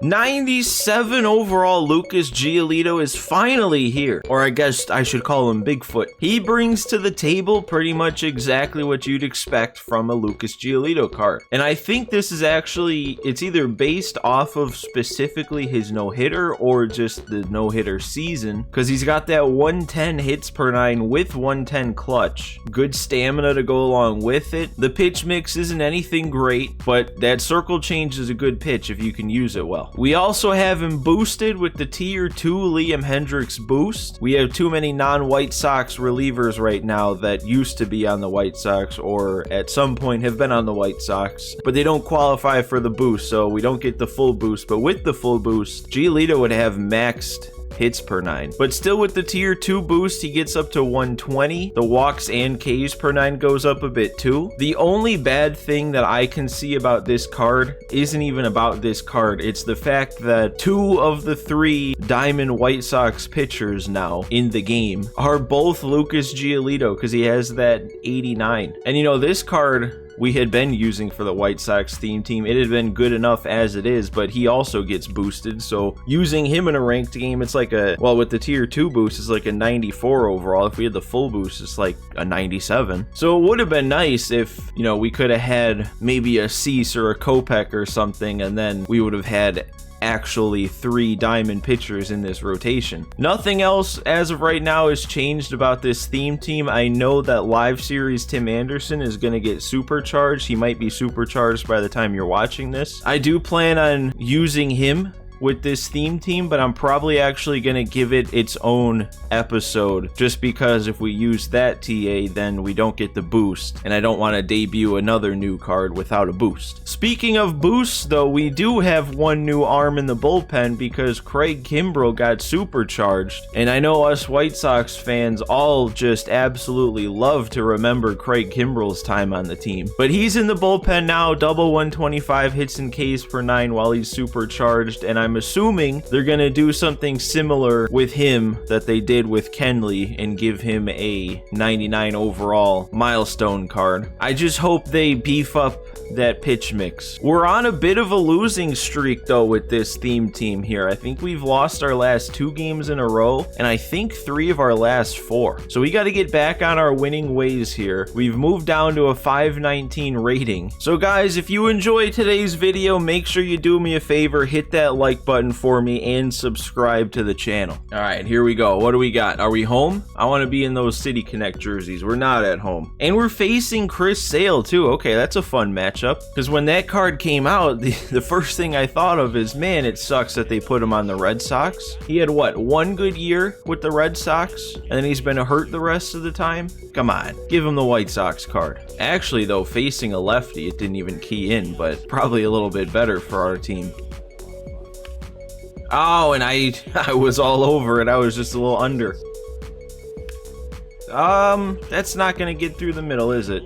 97 overall Lucas Giolito is finally here, or I guess I should call him Bigfoot. He brings to the table pretty much exactly what you'd expect from a Lucas Giolito card. And I think this is actually, it's either based off of specifically his no-hitter or just the no-hitter season, because he's got that 110 hits per 9 with 110 clutch. Good stamina to go along with it. The pitch mix isn't anything great, but that circle change is a good pitch if you can use it well. We also have him boosted with the Tier 2 Liam Hendricks boost. We have too many non-White Sox relievers right now that used to be on the White Sox or at some point have been on the White Sox, but they don't qualify for the boost, so we don't get the full boost. But with the full boost, Giolito would have maxed hits per 9, but still with the Tier 2 boost he gets up to 120. The walks and Ks per 9 goes up a bit too. The only bad thing that I can see about this card isn't even about this card, it's the fact that 2 of the 3 Diamond White Sox pitchers now in the game are both Lucas Giolito, because he has that 89. And you know, this card we had been using for the White Sox theme team. It had been good enough as it is, but he also gets boosted, so using him in a ranked game, it's like a, well, with the Tier 2 boost, it's like a 94 overall. If we had the full boost, it's like a 97. So it would have been nice if, you know, we could have had maybe a Cease or a Kopech or something, and then we would have had actually 3 diamond pitchers in this rotation. Nothing else as of right now has changed about this theme team. I know that live series Tim Anderson is going to get supercharged. He might be supercharged by the time you're watching this. I do plan on using him with this theme team, but I'm probably actually going to give it its own episode, just because if we use that TA, then we don't get the boost, and I don't want to debut another new card without a boost. Speaking of boosts, though, we do have one new arm in the bullpen because Craig Kimbrell got supercharged, and I know us White Sox fans all just absolutely love to remember Craig Kimbrell's time on the team. But he's in the bullpen now, double 125 hits and Ks per 9 while he's supercharged, and I'm assuming they're going to do something similar with him that they did with Kenley and give him a 99 overall milestone card. I just hope they beef up that pitch mix. We're on a bit of a losing streak though with this theme team here. I think we've lost our last 2 games in a row, and I think 3 of our last 4. So we got to get back on our winning ways here. We've moved down to a 519 rating. So guys, if you enjoyed today's video, make sure you do me a favor, hit that like button for me and subscribe to the channel. All right, here we go. What do we got? Are we home? I want to be in those City Connect jerseys. We're not at home. And we're facing Chris Sale too. Okay, that's a fun matchup. Because when that card came out, the first thing I thought of is, man, it sucks that they put him on the Red Sox. He had, what, 1 good year with the Red Sox? And then he's been hurt the rest of the time? Come on, give him the White Sox card. Actually, though, facing a lefty, it didn't even key in, but probably a little bit better for our team. Oh, and I was all over it. I was just a little under. That's not gonna get through the middle, is it?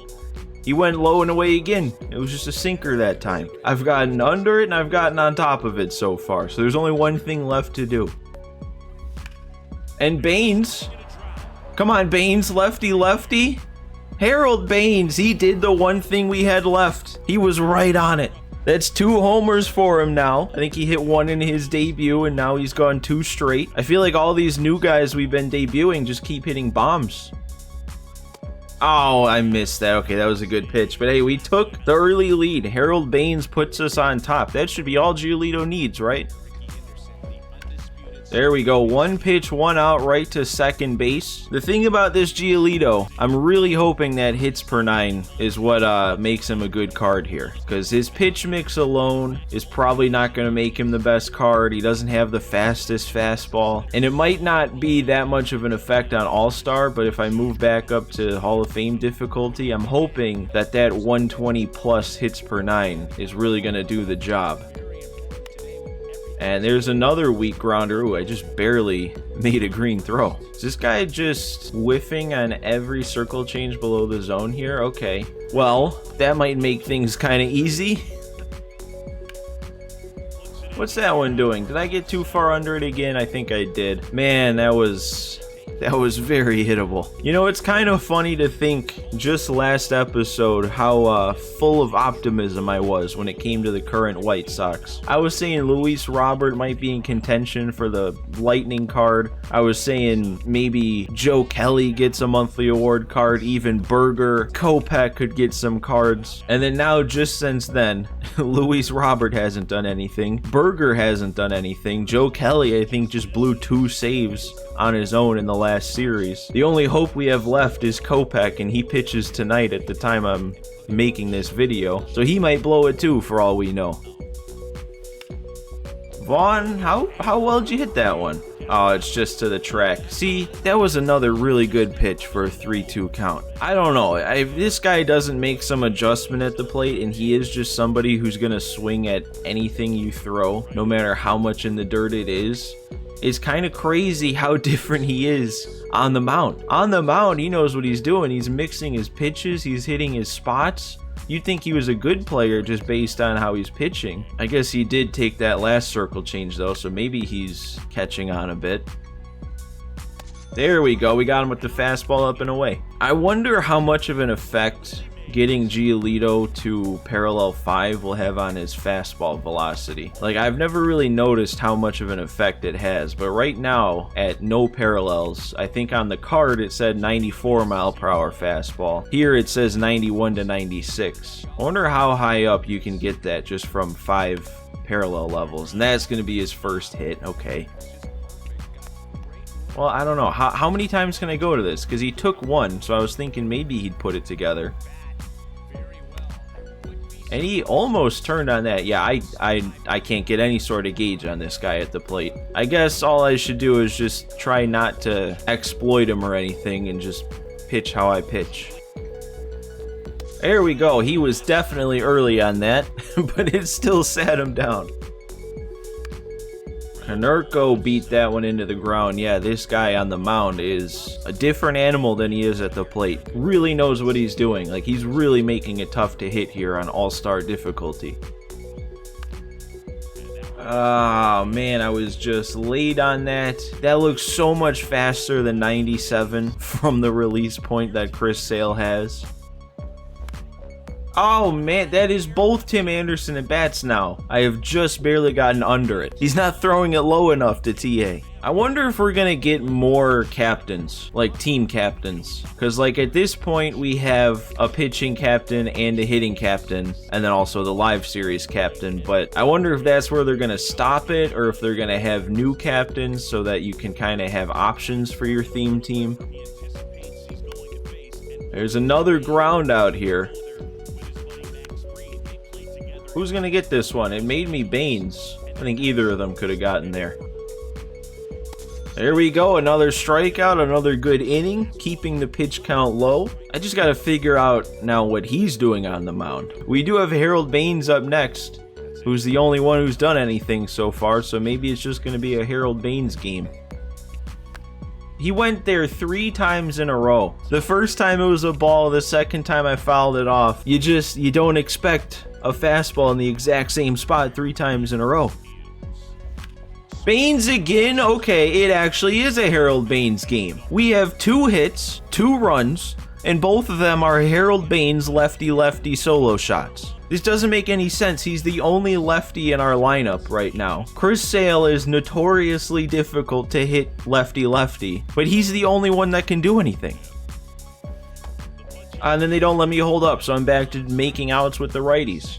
He went low and away again. It was just a sinker that time. I've gotten under it and I've gotten on top of it so far. So there's only one thing left to do. And Baines. Come on, Baines. Lefty, lefty. Harold Baines. He did the one thing we had left. He was right on it. That's 2 homers for him now. I think he hit 1 in his debut, and now he's gone 2 straight. I feel like all these new guys we've been debuting just keep hitting bombs. Oh, I missed that. Okay, that was a good pitch. But hey, we took the early lead. Harold Baines puts us on top. That should be all Giolito needs, right? There we go. 1 pitch, 1 out, right to second base. The thing about this Giolito, I'm really hoping that hits per 9 is what makes him a good card here. Because his pitch mix alone is probably not going to make him the best card. He doesn't have the fastest fastball. And it might not be that much of an effect on All-Star, but if I move back up to Hall of Fame difficulty, I'm hoping that that 120 plus hits per 9 is really going to do the job. And there's another weak grounder. Ooh, I just barely made a green throw. Is this guy just whiffing on every circle change below the zone here? Okay. Well, that might make things kind of easy. What's that one doing? Did I get too far under it again? I think I did. Man, that was That was very hittable. You know, it's kind of funny to think just last episode how full of optimism I was when it came to the current White Sox. I was saying Luis Robert might be in contention for the Lightning card. I was saying maybe Joe Kelly gets a monthly award card, even Berger, Kopech could get some cards. And then now, just since then, Luis Robert hasn't done anything. Berger hasn't done anything. Joe Kelly, I think, just blew 2 saves on his own in the last series. The only hope we have left is Kopech, and he pitches tonight at the time I'm making this video. So he might blow it too, for all we know. Vaughn, how well did you hit that one? Oh, it's just to the track. See, that was another really good pitch for a 3-2 count. I don't know. If this guy doesn't make some adjustment at the plate, and he is just somebody who's going to swing at anything you throw, no matter how much in the dirt it is, it's kind of crazy how different he is on the mound. On the mound, he knows what he's doing. He's mixing his pitches. He's hitting his spots. You'd think he was a good player just based on how he's pitching. I guess he did take that last circle change though, so maybe he's catching on a bit. There we go. We got him with the fastball up and away. I wonder how much of an effect getting Giolito to parallel 5 will have on his fastball velocity. Like, I've never really noticed how much of an effect it has, but right now at no parallels, I think on the card it said 94 mile per hour fastball. Here it says 91 to 96. I wonder how high up you can get that just from 5 parallel levels, and that's going to be his first hit. Okay. Well, I don't know. How many times can I go to this? Because he took 1, so I was thinking maybe he'd put it together. And he almost turned on that. Yeah, I can't get any sort of gauge on this guy at the plate. I guess all I should do is just try not to exploit him or anything and just pitch how I pitch. There we go. He was definitely early on that, but it still sat him down. Konerko beat that one into the ground. Yeah, this guy on the mound is a different animal than he is at the plate. Really knows what he's doing. Like, he's really making it tough to hit here on all-star difficulty. Oh, man, I was just late on that. That looks so much faster than 97 from the release point that Chris Sale has. Oh man, that is both Tim Anderson at bats now. I have just barely gotten under it. He's not throwing it low enough to TA. I wonder if we're gonna get more captains, like team captains. Because like at this point, we have a pitching captain and a hitting captain, and then also the live series captain. But I wonder if that's where they're gonna stop it, or if they're gonna have new captains so that you can kind of have options for your theme team. There's another ground out here. Who's going to get this one? It made me Baines. I think either of them could have gotten there. There we go. Another strikeout. Another good inning. Keeping the pitch count low. I just got to figure out now what he's doing on the mound. We do have Harold Baines up next, who's the only one who's done anything so far. So maybe it's just going to be a Harold Baines game. He went there 3 times in a row. The first time it was a ball. The second time I fouled it off. You don't expect a fastball in the exact same spot 3 times in a row. Baines again? Okay, it actually is a Harold Baines game. We have 2 hits, 2 runs, and both of them are Harold Baines lefty-lefty solo shots. This doesn't make any sense. He's the only lefty in our lineup right now. Chris Sale is notoriously difficult to hit lefty-lefty, but he's the only one that can do anything. And then they don't let me hold up, so I'm back to making outs with the righties.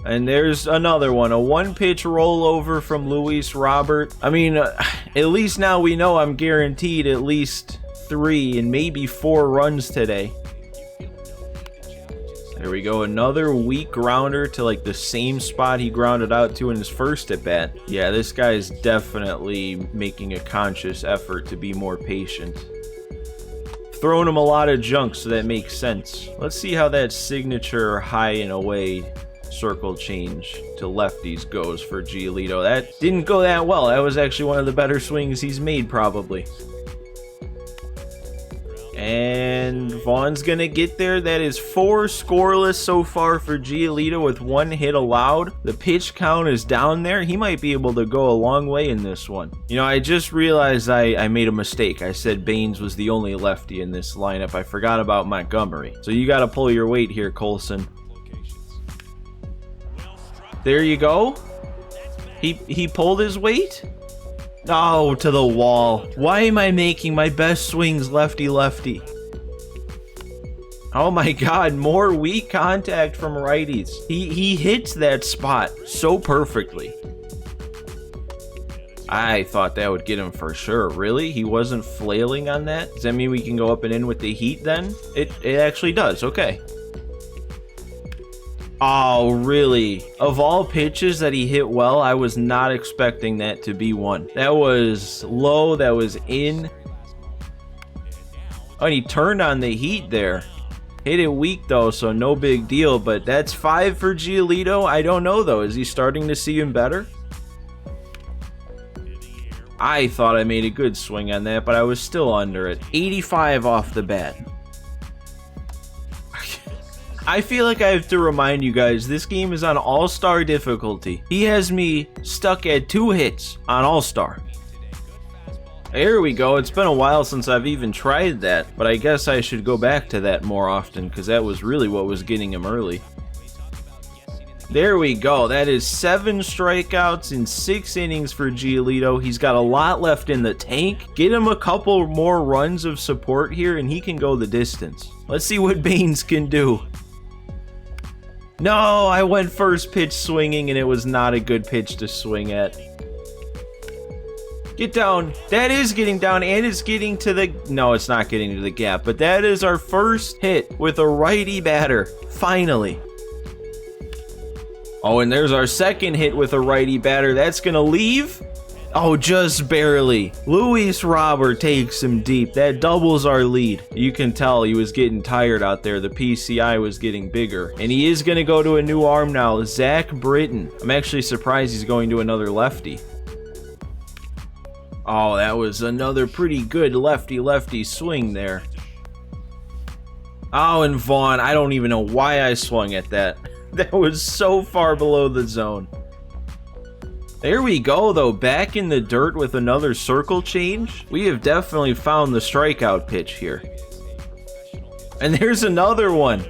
And there's another one, a 1-pitch rollover from Luis Robert. I mean, at least now we know I'm guaranteed at least 3 and maybe 4 runs today. There we go, another weak grounder to like the same spot he grounded out to in his first at bat. Yeah, this guy is definitely making a conscious effort to be more patient. Throwing him a lot of junk, so that makes sense. Let's see how that signature high and away circle change to lefties goes for Giolito. That didn't go that well. That was actually one of the better swings he's made, probably. And Vaughn's gonna get there. That is 4 scoreless so far for Giolito with 1 hit allowed. The pitch count is down there. He might be able to go a long way in this one. You know, I just realized I made a mistake. I said Baines was the only lefty in this lineup. I forgot about Montgomery. So you gotta pull your weight here, Colson. There you go. He pulled his weight? Oh, to the wall. Why am I making my best swings lefty-lefty? Oh my god, more weak contact from righties. He hits that spot so perfectly. I thought that would get him for sure. Really? He wasn't flailing on that? Does that mean we can go up and in with the heat then? It actually does. Okay. Oh, really? Of all pitches that he hit well, I was not expecting that to be one. That was low, that was in. Oh, and he turned on the heat there. Hit it weak though, so no big deal, but that's 5 for Giolito. I don't know though, is he starting to see him better? I thought I made a good swing on that, but I was still under it. 85 off the bat. I feel like I have to remind you guys, this game is on All-Star difficulty. He has me stuck at 2 hits on All-Star. There we go. It's been a while since I've even tried that, but I guess I should go back to that more often because that was really what was getting him early. There we go. That is 7 strikeouts in 6 innings for Giolito. He's got a lot left in the tank. Get him a couple more runs of support here and he can go the distance. Let's see what Baines can do. No, I went first pitch swinging and it was not a good pitch to swing at. Get down. That is getting down and it's getting to the... No, it's not getting to the gap, but that is our first hit with a righty batter. Finally. Oh, and there's our second hit with a righty batter. That's gonna leave. Oh, just barely. Luis Robert takes him deep. That doubles our lead. You can tell he was getting tired out there. The PCI was getting bigger. And he is going to go to a new arm now. Zach Britton. I'm actually surprised he's going to another lefty. Oh, that was another pretty good lefty-lefty swing there. Oh, and Vaughn. I don't even know why I swung at that. That was so far below the zone. There we go, though. Back in the dirt with another circle change. We have definitely found the strikeout pitch here. And there's another one.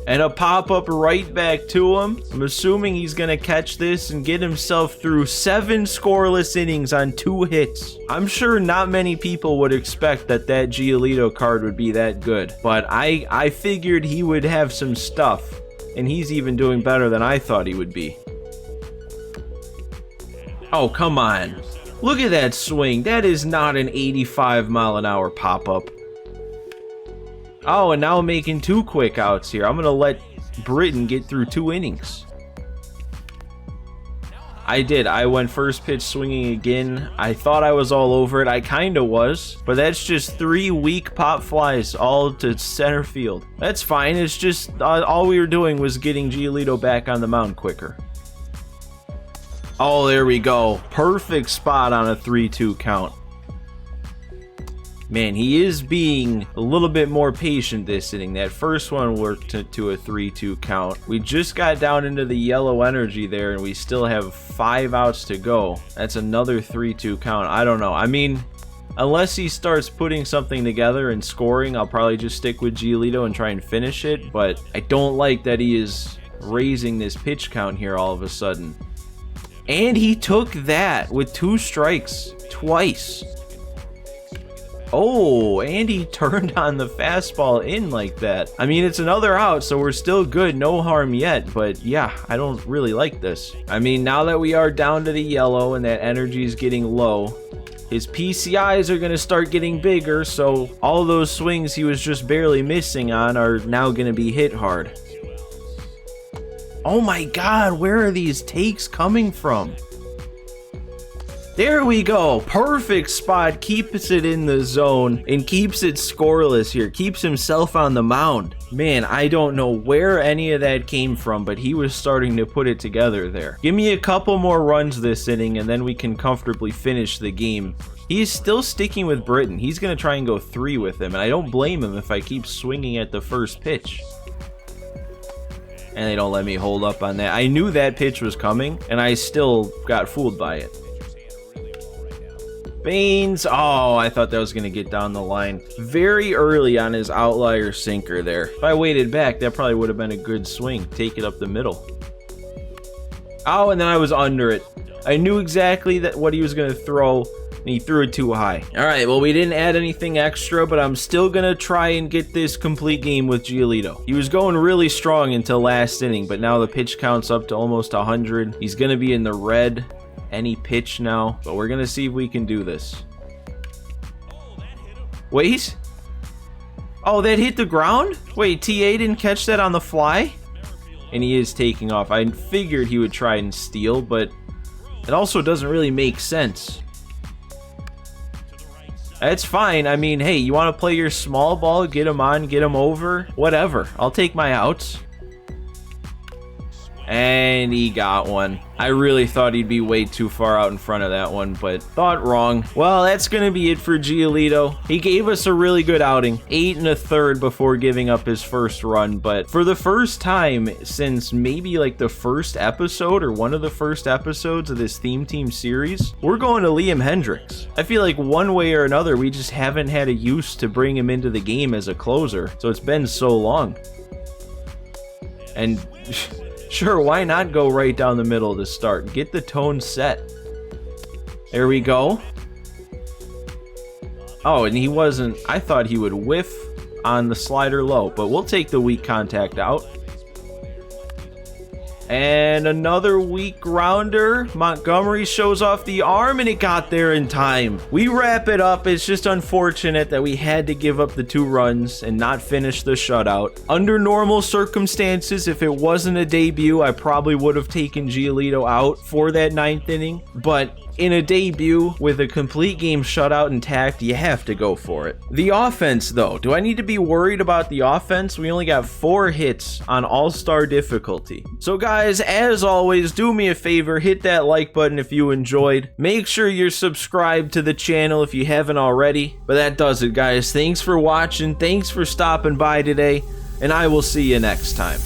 And a pop-up right back to him. I'm assuming he's going to catch this and get himself through 7 scoreless innings on 2 hits. I'm sure not many people would expect that Giolito card would be that good. But I figured he would have some stuff. And he's even doing better than I thought he would be. Oh, come on. Look at that swing. That is not an 85-mile-an-hour pop-up. Oh, and now I'm making 2 quick outs here. I'm going to let Britton get through 2 innings. I did. I went first pitch swinging again. I thought I was all over it. I kind of was. But that's just 3 weak pop flies all to center field. That's fine. It's just all we were doing was getting Giolito back on the mound quicker. Oh, there we go. Perfect spot on a 3-2 count. Man, he is being a little bit more patient this inning. That first one worked to a 3-2 count. We just got down into the yellow energy there, and we still have 5 outs to go. That's another 3-2 count. I don't know. I mean, unless he starts putting something together and scoring, I'll probably just stick with Giolito and try and finish it. But I don't like that he is raising this pitch count here all of a sudden. And he took that with 2 strikes twice. Oh, and he turned on the fastball in like that. I mean, it's another out, so we're still good. No harm yet, but yeah, I don't really like this. I mean, now that we are down to the yellow and that energy is getting low, his PCIs are going to start getting bigger, so all those swings he was just barely missing on are now going to be hit hard. Oh my god, where are these takes coming from? There we go. Perfect spot. Keeps it in the zone and keeps it scoreless here. Keeps himself on the mound. Man, I don't know where any of that came from, but he was starting to put it together there. Give me a couple more runs this inning and then we can comfortably finish the game. He's still sticking with Britton. He's going to try and go 3 with him, and I don't blame him if I keep swinging at the first pitch. And they don't let me hold up on that. I knew that pitch was coming, and I still got fooled by it. Baines. Oh, I thought that was going to get down the line. Very early on his outlier sinker there. If I waited back, that probably would have been a good swing. Take it up the middle. Oh, and then I was under it. I knew exactly what he was going to throw, and he threw it too high. All right, well, we didn't add anything extra, but I'm still going to try and get this complete game with Giolito. He was going really strong until last inning, but now the pitch count's up to almost 100. He's going to be in the red any pitch now, but we're going to see if we can do this. Wait. Oh, that hit the ground? Wait, TA didn't catch that on the fly? And he is taking off. I figured he would try and steal, but it also doesn't really make sense. That's fine. I mean, hey, you want to play your small ball, get him on, get him over, whatever. I'll take my outs. And he got one. I really thought he'd be way too far out in front of that one, but thought wrong. Well, that's going to be it for Giolito. He gave us a really good outing. 8 1/3 before giving up his first run, but for the first time since maybe like the first episode or one of the first episodes of this Theme Team series, we're going to Liam Hendricks. I feel like one way or another, we just haven't had a use to bring him into the game as a closer, so it's been so long. And sure, why not go right down the middle to start? Get the tone set. There we go. Oh, and he wasn't... I thought he would whiff on the slider low, but we'll take the weak contact out. And another weak grounder. Montgomery shows off the arm, and it got there in time. We wrap it up. It's just unfortunate that we had to give up the 2 runs and not finish the shutout. Under normal circumstances, if it wasn't a debut, I probably would have taken Giolito out for that 9th inning. But in a debut with a complete game shutout intact, you have to go for it. The offense, though, do I need to be worried about the offense? We only got 4 hits on all-star difficulty. So guys, as always, do me a favor, hit that like button if you enjoyed. Make sure you're subscribed to the channel if you haven't already. But that does it, guys. Thanks for watching. Thanks for stopping by today, and I will see you next time.